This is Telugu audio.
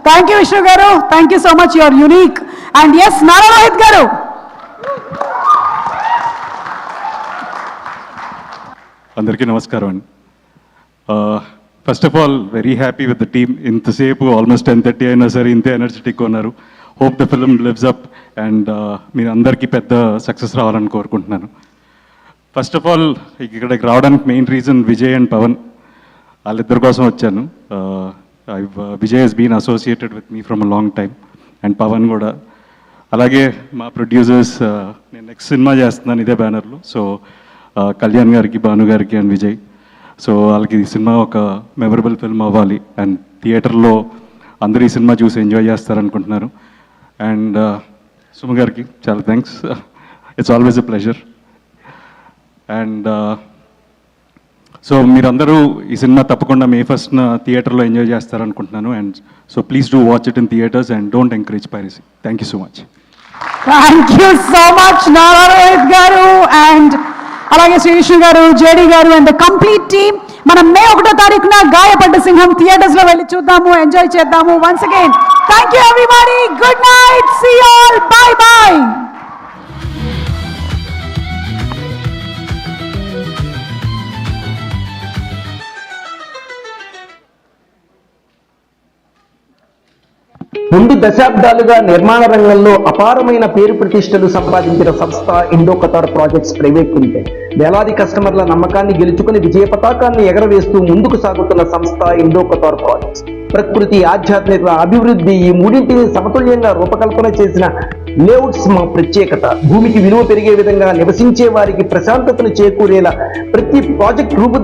థ్యాంక్ యూ విష్ణు గారు, thank you so much, your unique. And yes Nara Rohit గారు. అందరికీ నమస్కారం అండి. First of all very happy with the team. ఇంతసేపు ఆల్మోస్ట్ 10:30 అయినా సరే ఇంతే ఎనర్జెటిక్ ఉన్నారు. Hope the film lives up and మీరు అందరికీ పెద్ద సక్సెస్ రావాలని కోరుకుంటున్నాను. ఫస్ట్ ఆఫ్ ఆల్ ఇక్కడికి రావడానికి main reason Vijay and Pavan, వాళ్ళిద్దరి కోసం వచ్చాను. Vijay has been associated with me from a long time and Pavan కూడా. అలాగే మా ప్రొడ్యూసర్స్, నేను నెక్స్ట్ సినిమా చేస్తున్నాను ఇదే బ్యానర్లో. సో కళ్యాణ్ గారికి, భాను గారికి అండ్ విజయ్, సో వాళ్ళకి ఈ సినిమా ఒక మెమరబుల్ ఫిల్మ్ అవ్వాలి అండ్ థియేటర్లో అందరూ ఈ సినిమా చూసి ఎంజాయ్ చేస్తారనుకుంటున్నారు. అండ్ సుమ గారికి చాలా thanks, it's always a pleasure. And so మీరందరూ ఈ సినిమా తప్పకుండా May 1st థియేటర్లో ఎంజాయ్ చేస్తారనుకుంటున్నాను. And so please do watch it in theatres and don't encourage piracy. Thank you so much. Thank you so much Nara Rohit garu and అలాగే Sri Vishnu garu, JD garu and the complete team. మనం May 1వ తారీఖున గాయపడ్డ సింహం థియేటర్స్ లో వెళ్ళి చూద్దాము, ఎంజాయ్ చేద్దాము. Once again thank you everybody, good night, see you all, bye bye. రెండు దశాబ్దాలుగా నిర్మాణ రంగంలో అపారమైన పేరు ప్రతిష్టలు సంపాదించిన సంస్థ Indo Qatar Projects Private Limited. వేలాది కస్టమర్ల నమ్మకాన్ని గెలుచుకుని విజయ పతాకాన్ని ఎగరవేస్తూ ముందుకు సాగుతున్న సంస్థ ఇండో ఖతార్ ప్రాజెక్ట్స్. ప్రకృతి, ఆధ్యాత్మిక అభివృద్ధి, ఈ మూడింటిని సమతుల్యంగా రూపకల్పన చేసిన లేఅవుట్స్ మా ప్రత్యేకత. భూమికి విలువ పెరిగే విధంగా, నివసించే వారికి ప్రశాంతతను చేకూరేలా ప్రతి ప్రాజెక్ట్ రూపుదిద్దుకుంటూ